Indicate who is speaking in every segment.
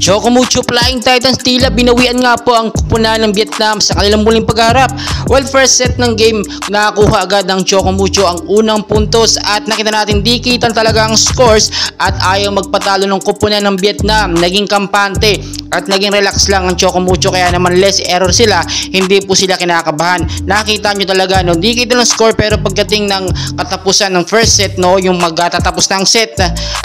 Speaker 1: Chocomucho Flying Titans tila binawian nga po ang kupunan ng Vietnam sa kanilang muling pagharap. Well, first set ng game, nakakuha agad ng Chocomucho ang unang puntos at nakita natin dikitan talaga ang scores at ayaw magpatalo ng kupunan ng Vietnam. Naging kampante at naging relax lang ang Chocomucho, kaya naman less error sila, hindi po sila kinakabahan. Nakita nyo talaga, no, dikita ng score, pero pagdating ng katapusan ng first set, no, yung magtatapos ng set,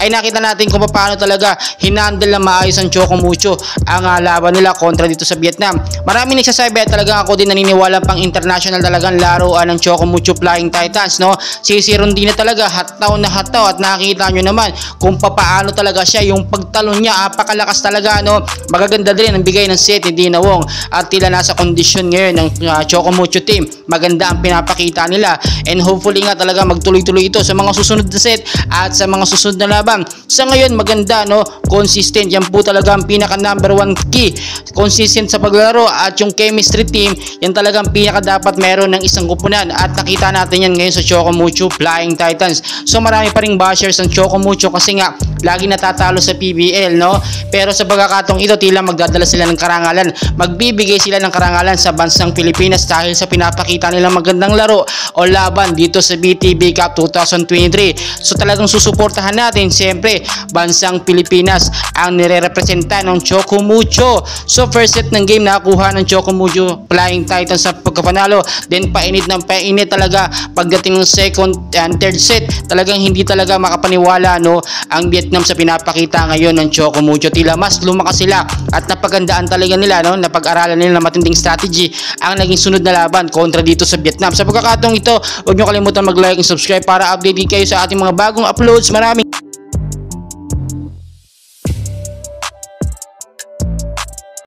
Speaker 1: ay nakita natin kung paano talaga hinandle na maayos ang Chocomucho ang laban nila kontra dito sa Vietnam. Maraming nagsasabi at talagang ako din naniniwala pang international talagang laruan ng Chocomucho Flying Titans, no. Si Rondina talaga hataw na hataw at nakita nyo naman kung paano talaga siya, yung pagtalon niya, apakalakas talaga, no. Magaganda din ang bigay ng set ni Dina Wong at tila nasa kondisyon ngayon ng Chocomucho team. Maganda ang pinapakita nila and hopefully nga talaga magtuloy-tuloy ito sa mga susunod na set at sa mga susunod na laban. Sa ngayon maganda, no, consistent, yan po talaga ang pinaka number one key, consistent sa paglaro at yung chemistry team, yan talagang pinaka dapat meron ng isang kupunan at nakita natin yan ngayon sa Chocomucho Flying Titans. So marami pa ring bashers ng Chocomucho kasi nga lagi natatalo sa PBL, no, pero sa pagkakataong ito tila magdadala sila ng karangalan, magbibigay sila ng karangalan sa bansang Pilipinas dahil sa pinapakita nilang magandang laro o laban dito sa BTB Cup 2023. So talagang susuportahan natin siyempre bansang Pilipinas ang nire-representa ng Chocomucho. So first set ng game nakakuha ng Chocomucho Flying Titans sa pagkapanalo, then painit ng painit talaga pagdating ng second and third set. Talagang hindi talaga makapaniwala, no, ang Vietnam sa pinapakita ngayon ng Chocomucho. Tila mas lumakas sila at napagandaan talaga nila, no, napag-aralan nila na matinding strategy ang naging sunod na laban kontra dito sa Vietnam. Sa pagkakataong ito, huwag nyo kalimutan mag-like and subscribe para update din kayo sa ating mga bagong uploads. Maraming